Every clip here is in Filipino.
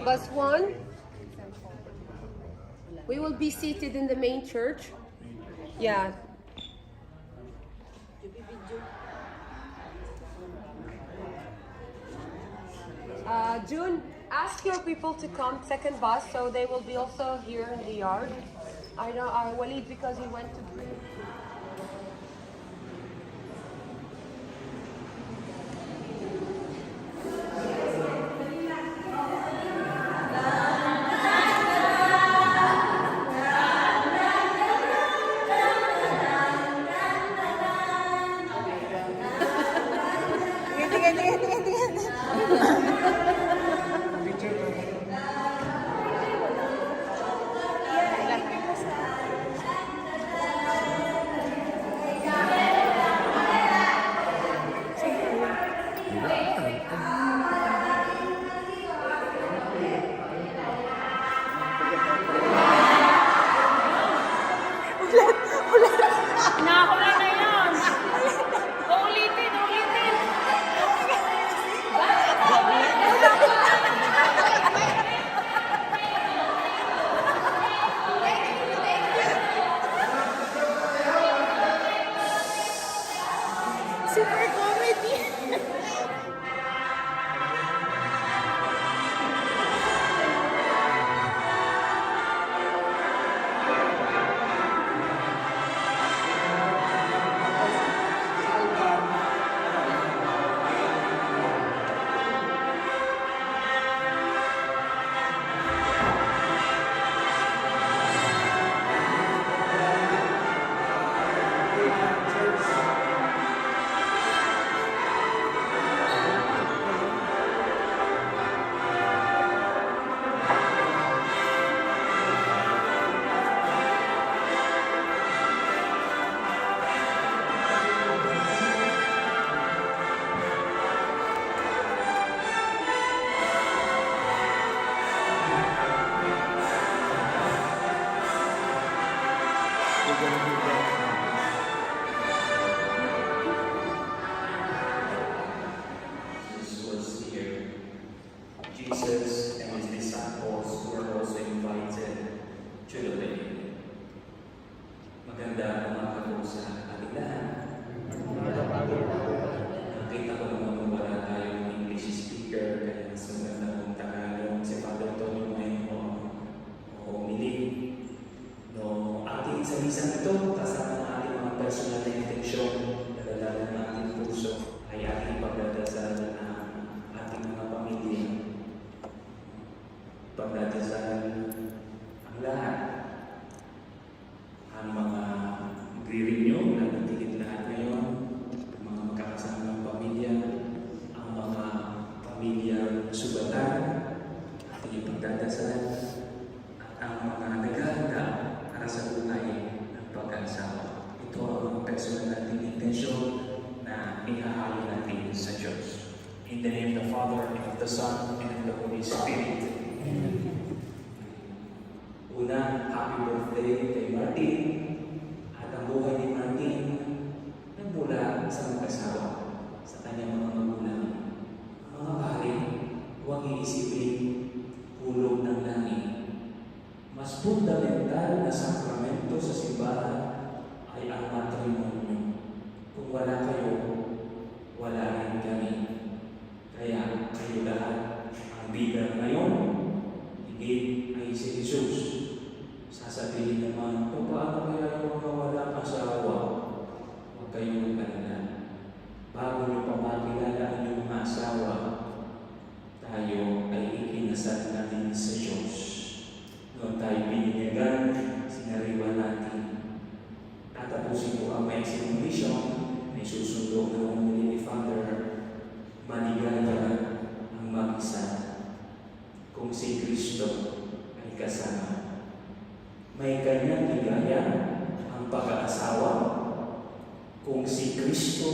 Bus 1. We will be seated in the main church. Yeah. June, ask your people to come second bus, so they will be also here in the yard. I know Walid because he went to pray. Nakakula na yan. Ulitin, ulitin. Super comedy. Jesus was here. Jesus and his disciples were also invited to the wedding. Maganda mga kapo sa ating lahat. Nakita ko naman wala tayong English speaker, kaya mas maganda kung Tagalog si Father Tony ngayon o umili. No, ating sa misang ito, kasama ng ating mga personal na intensyon, nadalala ng ating puso, ay ating pagdadasal ang ating mga pamilya. Pagdadasal ang lahat, ang mga magre-renew na natigit lahat ngayon, ang mga magkakasama ng pamilya, ang mga pamilyang sugatan, ating ipagdadasal, at ang mga naghahanda para sa buhay ng pag-asawa. Ito ang mga personal nating intensyon na ihahayo natin sa Diyos. In the name of the Father, and of the Son, and of the Holy Spirit. Una, happy birthday kay Martin. At ang buhay ni Martin nagmula sa mag-asawa, sa kanyang mga magulang. Mga pare, huwag iisipin hulog ng langit. Mas fundamental na sakramento sa simbahan ay ang matrimonyo. Kung wala kayo, wala rin kami. Kaya kayo lahat ang bida ngayon, higit ay si Jesus. Sasabihin naman, paano kaya yung mga walang asawa? Huwag kayong mag-alala. Bago nyo pa makilala ang inyong mga asawa, tayo ay ikinasal natin sa Diyos. Noon tayo binigyan, sinariwan natin. Tatapusin ko ang may examination, may susundo na umuli ni Father, maligaya ang mag-isa kung si Kristo ay kasama. May kanyang ligaya ang pag-aasawa kung si Kristo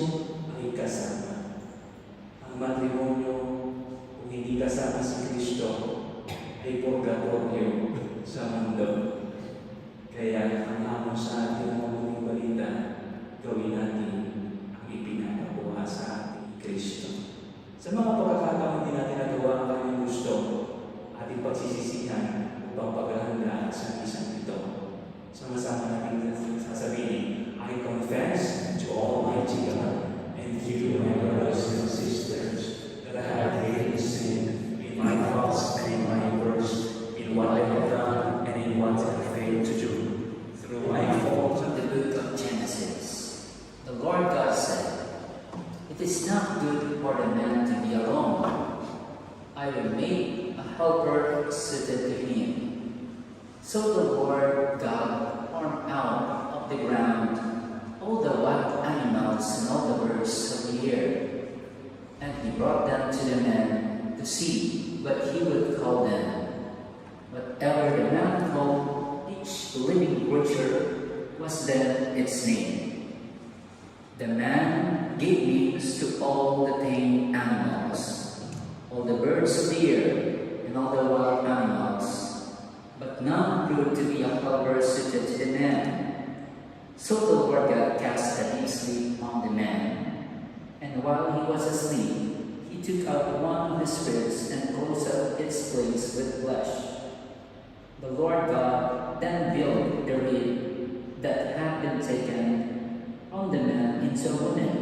ay kasama. Ang matrimonyo, kung hindi kasama si Kristo, ay purgatorio sa mundo. Kaya ang hamon sa ating mabuting balita, gawin natin ang ipinapakuha sa ating Kristo. Sa mga pagkakataon hindi natin nagawa ang kanyang gusto, ating for the man to be alone. I will make a helper suited to him. So the Lord God formed out of the ground all the wild animals and all the birds of the air, and he brought them to the man to see what he would call them. Whatever the man called each living creature was then its name. The man gave names to all the tame animals, all the birds of the air, and all the wild animals. But none proved to be a helper suited to the man. So the Lord God cast a deep sleep on the man, and while he was asleep, he took out one of his ribs and closed up its place with flesh. The Lord God then built the rib that had been taken from the man into a woman.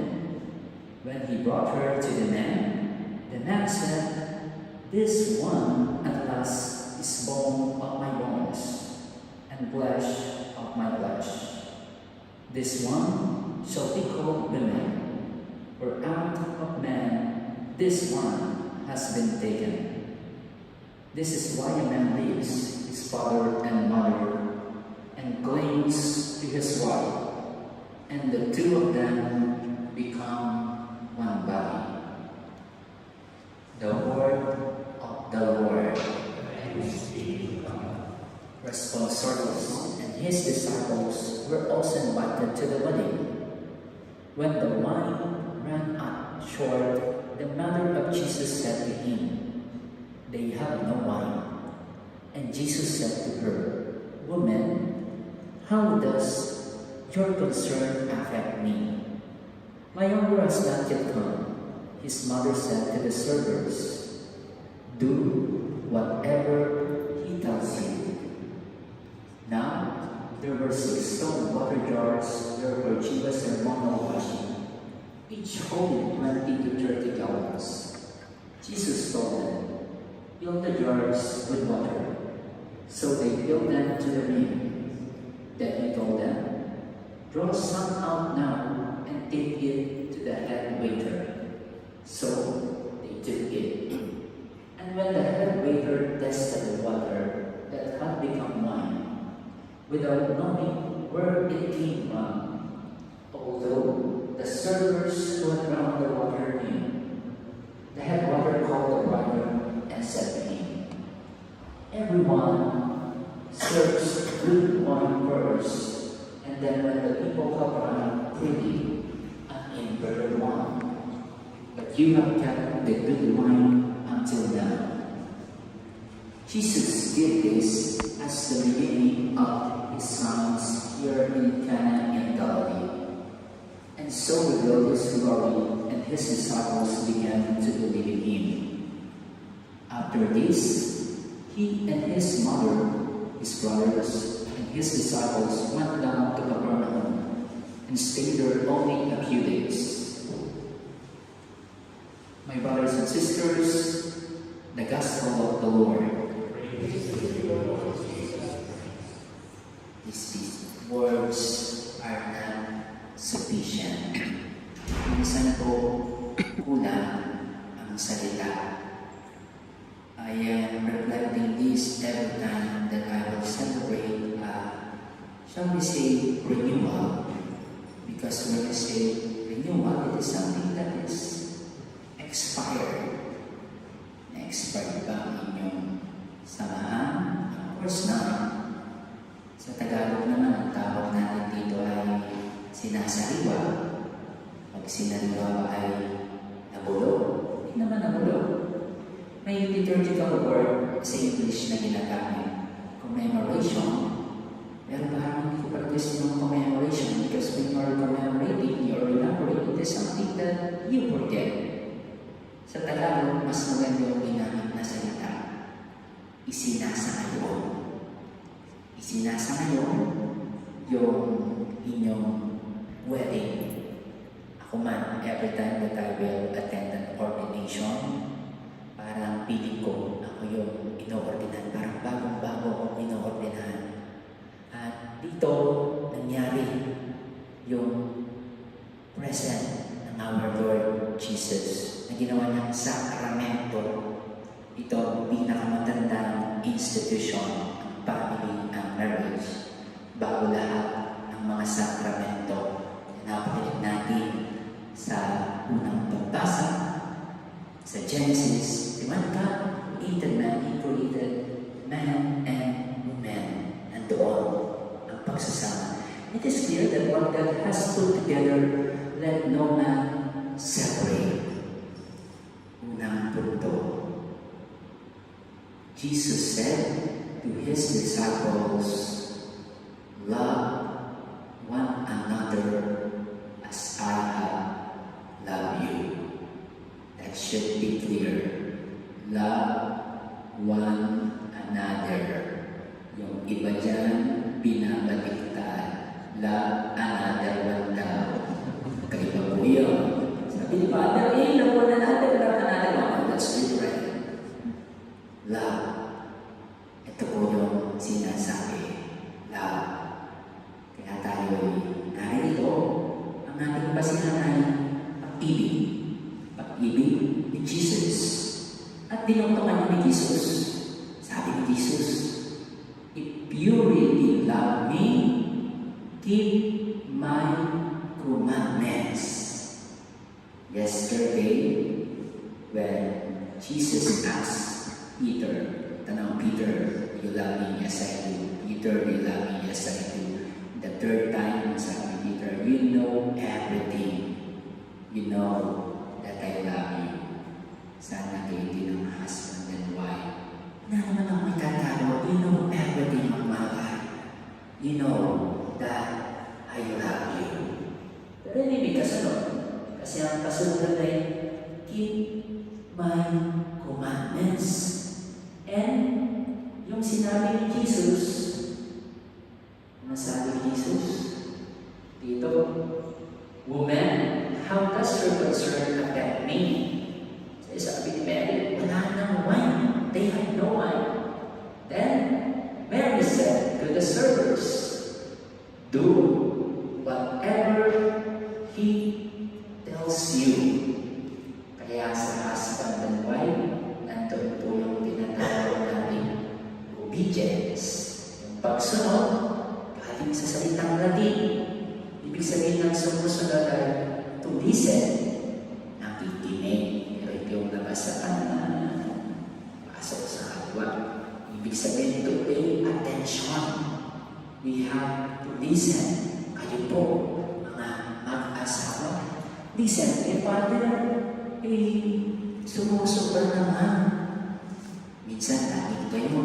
When he brought her to the man said, "This one at last is bone of my bones, and flesh of my flesh. This one shall be called woman, for out of man this one has been taken. This is why a man leaves his father and mother, and clings to his wife, and the two of them become one body." The word of the Lord. Responsorius and his disciples were also invited to the wedding. When the wine ran out short, the mother of Jesus said to him, "They have no wine." And Jesus said to her, "Woman, how does your concern affect me? My hour has not yet come." His mother said to the servers, "Do whatever he tells you." Now there were 6 stone water jars where she was ceremonial washing, each holding 20 to 30 gallons. Jesus told them, "Fill the jars with water." So they filled them to the rim. Then he told them, "Draw some out now and take it to the head waiter." So they took it. And when the head waiter tasted the water that had become wine, without knowing where it came from, although the servers who had brought the water knew, the head waiter called the brother and said to him, "Everyone serves good wine first, and then when the people have run freely, an imperfect wine. But you have kept the good wine until now." Jesus did this as the beginning of his signs here in Cana in Galilee. And so revealed his glory, and his disciples began to believe in him. After this, he and his mother, his brothers, and his disciples went down to Capernaum and stayed there only a few days. My brothers and sisters, the Gospel of the Lord. These words are not sufficient. Minsan po kulang ang salita. I am reflecting this every time that I will celebrate, shall we say, renewal. Because when we say renewal, it is something that is expired. Na-expired ba ang inyong samahan? Of course not. Sa Tagalog naman, ang tawag natin dito ay sinasariwa. Pag sinariwa ay nabulog. Hindi naman nabulog. May liturgical word sa English na ginagamit. Commemoration. Pero parang hindi ko practice yung commemoration because when you are commemorating, you are remembering, it is something that you forget. Sa Tagalog, mas maganda yung ginamit na salita. Isinasangayon. Isinasangayon yung inyong wedding. Ako man, every time that I will attend an ordination, parang piling ko ako yung inoordinan. Parang bagong-bago akong inoordinan. At dito, nangyari yung present ng our Lord Jesus na institusyon, ang family, ang marriage, bago lahat ng mga sakramento na napakinig natin sa unang pagbasa sa Genesis, di man ka created man, He created man and woman, and doon ang pagsasama. It is clear that what God has put together, let no man separate. Unang punto. Jesus said to His disciples, love one another as I have loved you. That should be clear. Love one another. Yung iba dyan, binabaliktad. Love another one daw. Kaiba po yun. Sabi ni Father, love one another, love another one. That's different. Love. Ito po yung sinasabi. Love. Kaya tayo narito, ang ating basihan ay pag-ibig. Pag-ibig ni Jesus. At dinungtungan ni Jesus. Sabi ni Jesus, if you really love me, keep my commandments. Yesterday, when Jesus asked Peter, tanong Peter, you love me? Yes, I do. Peter, you love me? Yes, I do. The third time, sabi Peter, you know everything. You know that I love you. Sana kayo din ng husband and wife. Na naman ako may tatalo, you know everything of my life. You know that I love you. Pero hindi kasunod. Kasi ang kasunod ay, keep my commandments. And yung sinabi ni Jesus, ano sabi ni Jesus? Dito, woman, how does your concern affect me? Sabi ni Mary, wala nang wine. They had no wine. Then, Mary said to the servers, do whatever He tells you. Kaya sa husband and wife, nandun po yung tinatawag natin obedience. Yung pagsunod, galing sa salitang Latin. Ibig sabihin ng sumusunod ay to listen, nakikinig. Yung labas sa kanan, pasok sa kalwa. Ibig sabihin to pay attention. We have to listen. Kayo po, mga mag-asawa. Listen, Father, sumusobra naman. Minsan, natin kayo.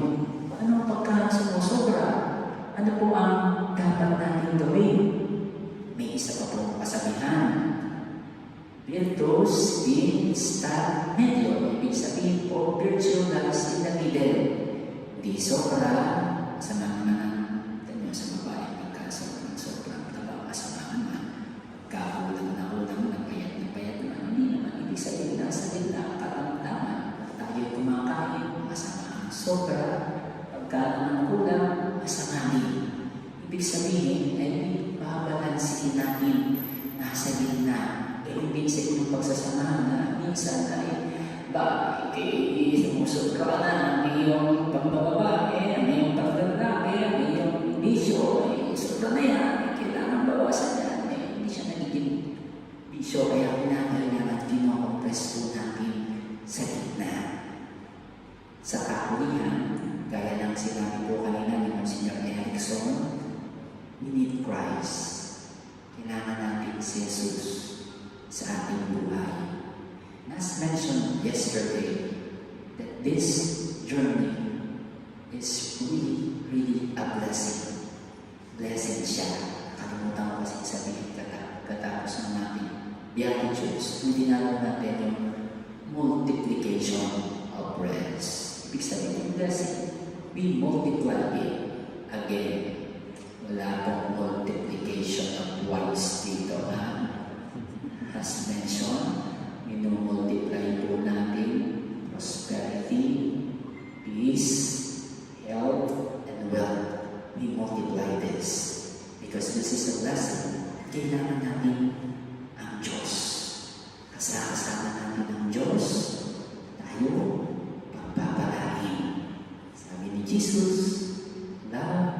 Ano pagka sumusobra? Ano po ang dapat natin gawin? May isa pa pong kasabihan. Virtus in sta medio. Ibig sabihin po, virtue lies in the middle. Di sobra sa mga tanyo sa babae. Pagka sobrang taba, kasamahan na. Pagkakulang na ulang, nagpayat na. Hindi naman ibig sabihin na sa gitna, katamtaman. Tayo kumakain, masama ang sobra. Pagka naman kulang, masama din. Ibig sabihin, ay babalansin natin nasa gitna. Ibig sabihin ng pagsasamahan na minsan ay sumusobra na ang iyong pagbababae, ang iyong paglalaki, ang iyong bisyo, sobra na yan, kailangan bawasan yan, hindi siya nagiging bisyo, kaya kailangan kinokompress po natin sa gitna. Sa kahulihan, gaya ng sinabi po kanina ni Monsignor Erickson, we need Christ. Kailangan natin si Jesus sa ating buhay. As mentioned yesterday, that this journey is really a blessing. Blessing siya. Nakalimutan ko kasi sabihin katapos ng natin Beatitudes. Hindi nalang natin yung multiplication of breads. Ibig sabihin, blessing. We multiply it again. Wala pong multiplication of wives dito, ha? As mentioned, minumultiply po natin prosperity, peace, health, and wealth. We multiply this because this is a blessing. Kailangan natin ang Diyos. Kasama natin ang Diyos, tayo pagpapalain. Sabi ni Jesus love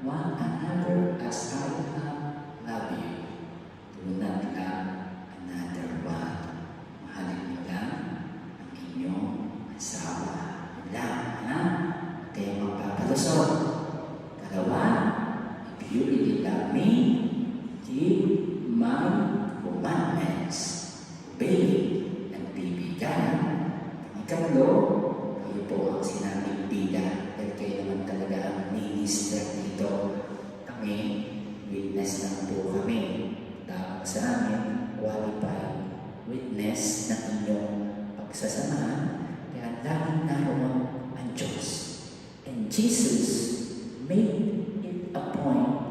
one another as I have loved you. Do not love another one. Mahalin mo lang ang inyong asawa. Yun lang, ha? Kaya magpapalusot. Dalawa, if you really love me, keep my commandments. Obey and bibigyan. Ikatlo, kayo po ang sinaming bida dahil kayo naman talaga ang minister dito. Kami, witness lang po kami. Tawag sa amin, qualified witness ng inyong pagsasamahan. Kaya laging naroon ang Diyos. And Jesus made it a point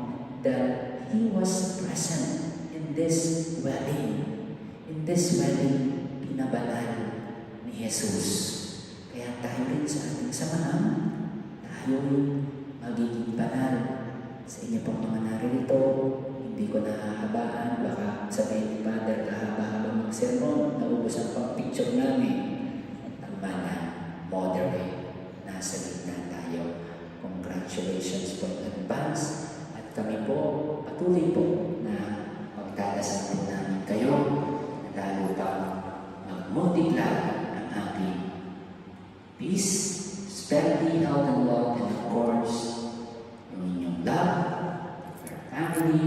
that He was present in this wedding. In this wedding, pinabalal ni Jesus. Kaya tayo rin sa ating samahan, tayo'y magiging banal. Sa inyo pong mga narito, hindi ko nahahabaan, baka sabihin ni Father, kahaba-habang mag-sermon, naubusan pang picture namin. Tama na, moderate, nasa gitna tayo. Congratulations po in advance. At kami po, patuloy po na magdadasal po namin kayo, na lalo pa mag-multiply ang ating peace, steady, health, and love, and of course, yung inyong love, your family,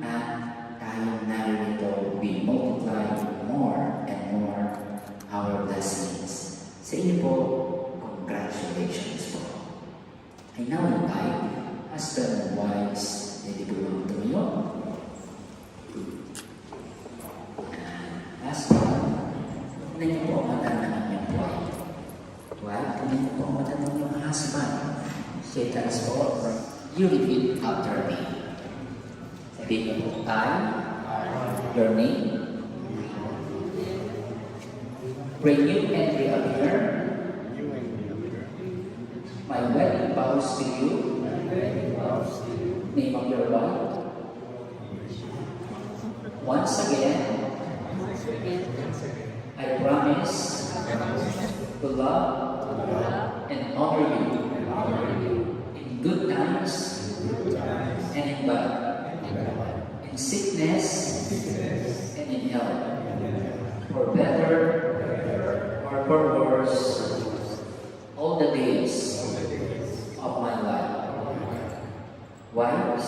at tayong narito be multiplied more and more our blessings. Sa inyo po, congratulations po. I now invite husband and wives, hindi po lang tumiyo. Husband, tingnan niyo po ang mata ng inyong wife. Wife, tingnan niyo po ang mata ng inyong husband. Say thanks po. You repeat after me. Sabihin niyo po, your name, renew and reappear. My wedding vows to you. Name of your wife. Once again, I promise to love and honor you in good times and in bad, in sickness and in health, for better or for worse, all the days of my life. Wives,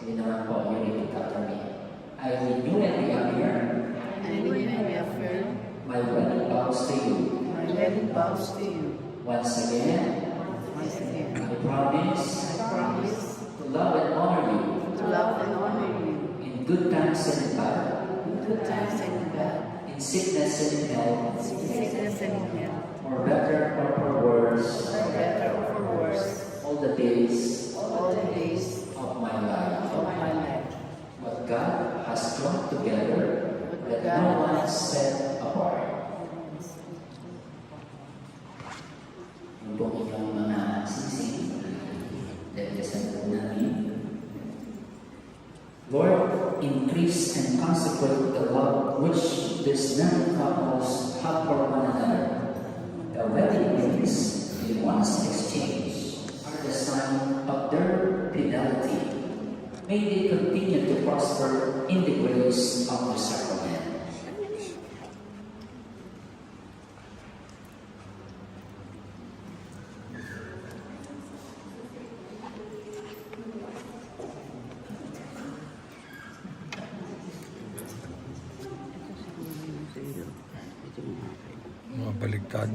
hindi naman po, you repeat after me. I renew and reappear my wedding vows to you. Once again, I promise to love and honor you in good times and in bad, in sickness and in health, for better or for worse, all the days of my life. What God has joined together, let no one set apart. Yung po inyong mga sising, dagdasan po namin. Lord, increase and consecrate the love which these married couples have for one another. The wedding rings they once exchanged are the sign of their fidelity. May they continue to prosper in the grace of the sacrament. Mga baligtad.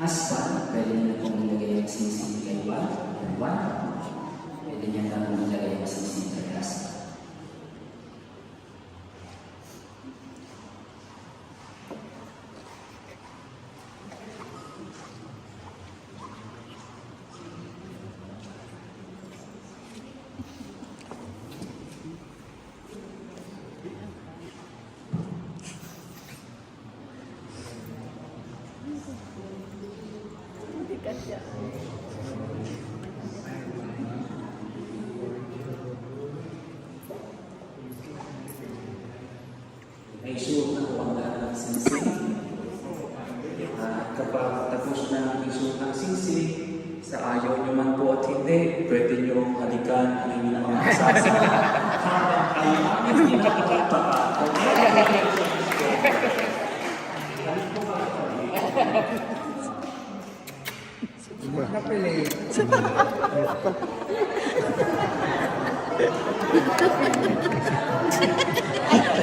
Husband, pwede niya pong ilagay ang sisig kay wife. Pwede niya na pong ilagay ang sisig kay husband. may suot na po ang lahat ng singsing. At kapag tapos na ang isuot ng singsing, sa ayaw nyo man po at hindi, pwede nyo halikan ang inyong mga kasasama habang kayo ang hindi nakakapaka.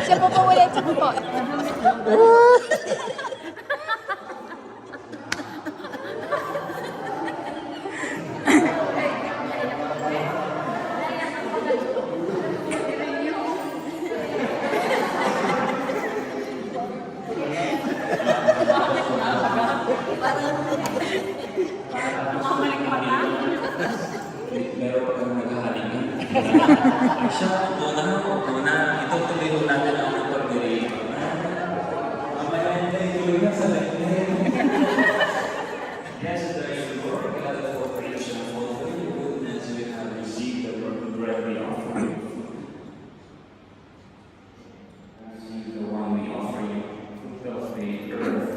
Siya po po ulit. Siya po po. Meron pa kami naghahalingan. Ay siya, una. Ito tuloy ho natin ang pag-diri. Mamaya hindi, tuloy na sa lagay. Yes, the Lord, God of all creation, for your goodness we have received the bread we offer you. Receive the one we offer you, fruit of the earth,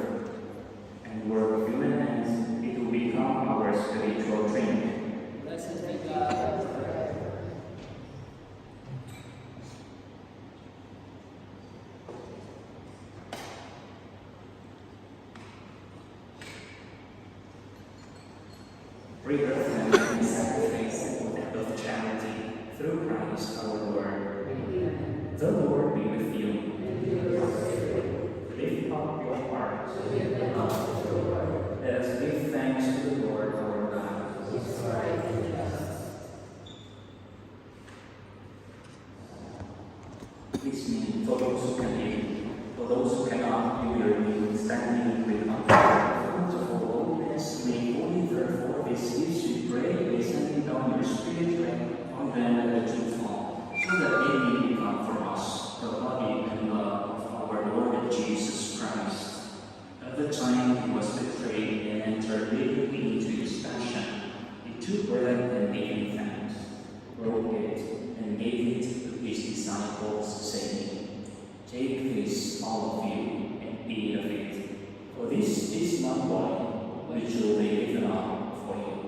and work of human hands, it will become our spiritual drink. Blessed be God. Bring us and living sacrifice and of charity through Christ our Lord. The Lord be with you. Lift up your hearts. Let us give thanks to the Lord our God. Please kneel for those who can kneel. For those who cannot, you will kneel standing with unfruit of holiness. May only therefore this gift we pray, may send down your spirit on them and let you fall, so that they may become for us the body and blood of our Lord Jesus Christ. At the time he was betrayed and entered willingly into his passion, he took bread and gave thanks, broke it, and gave it to his disciples, saying, "Take this, all of you, and eat of it, for this is my body, which will be given up for you."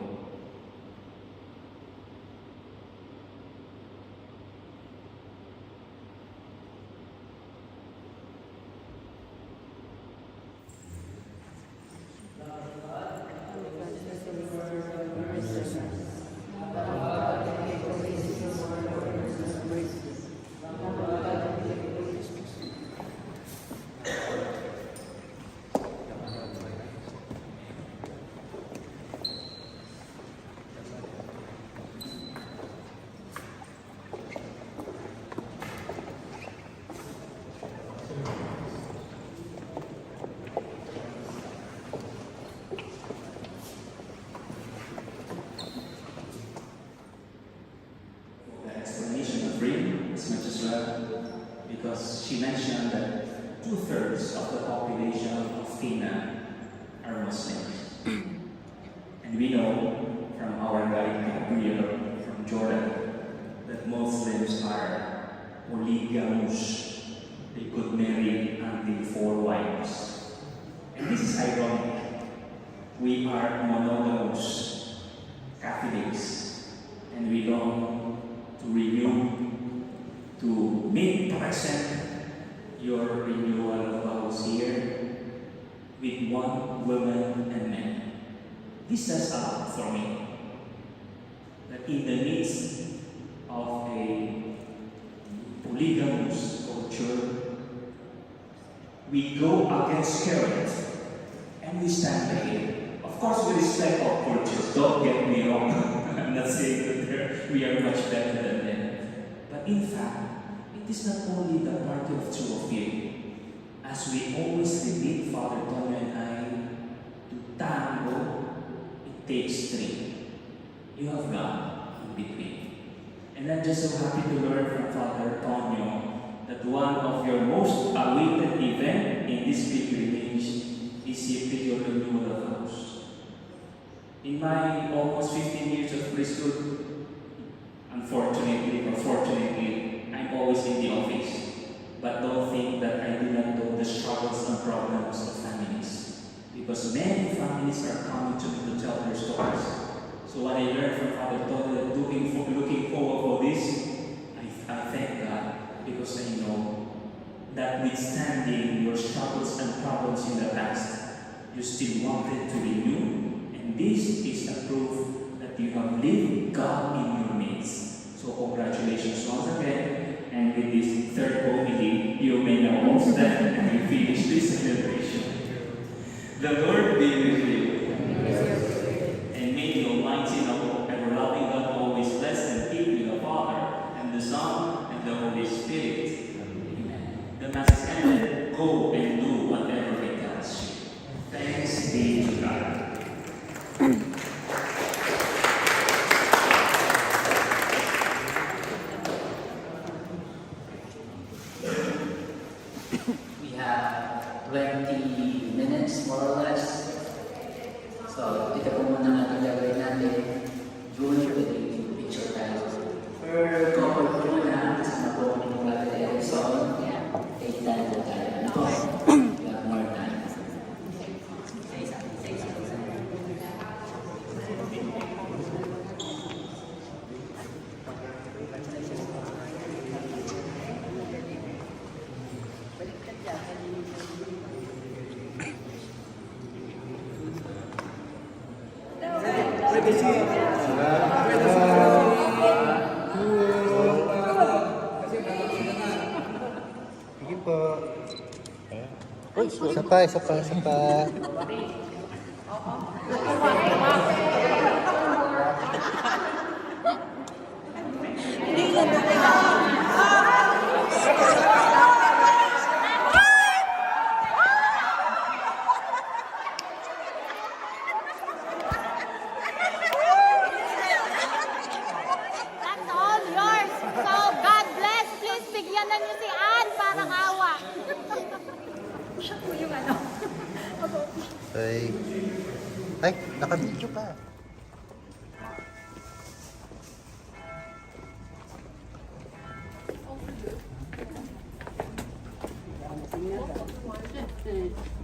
The explanation of Rim is much as well, because she mentioned that 2/3 of the population of Fina are Muslims. And we know from our guide Gabriel from Jordan that Muslims are polygamous. They could marry until 4 wives. And this is ironic. We are monogamous Catholics, and we long to renew, to make present your renewal of vows here with one woman and man. This says a lot for me, that in the midst of a polygamous culture, we go against current and we stand again. Of course, we respect our cultures, don't get me wrong. I'm not saying that we are much better than them. But in fact, it is not only the party of two of you. As we always repeat, Father Tonyo and I, to tango, it takes 3. You have God in between. And I'm just so happy to learn from Father Tonyo that one of your most awaited event in this pilgrimage is simply your renewal of vows. In my almost 15 years of priesthood, unfortunately or fortunately, I'm always in the office. But don't think that I do not know the struggles and problems of families. Because many families are coming to me to tell their stories. So what I learned from Father Todd, looking forward for this, I thank God because I know that withstanding your struggles and problems in the past, you still wanted to renew. And this is a proof that you have lived God in your midst. So congratulations once again. And with this third homily, you may now all stand and we finish this celebration. The Lord be with you. And may the Almighty and ever-loving God always bless and keep you, the Father, and the Son, and the Holy Spirit. Amen. The Mass is ended. Go and do whatever He tells you. Thanks be to God. We have 20 minutes more or less. So, ito po muna ang ating gagawin natin. June, pwede picture tayo. Per couple po muna, kasama po kami ng Brother Erickson. Take time po tayo. Ano po? We have more time. Say something. Sige po. Uy, isa pa. That's all yours. So, God bless. Please, bigyan na niyo si Ann para awa. Siya po yung ano. Ay, naka-video pa. Oh,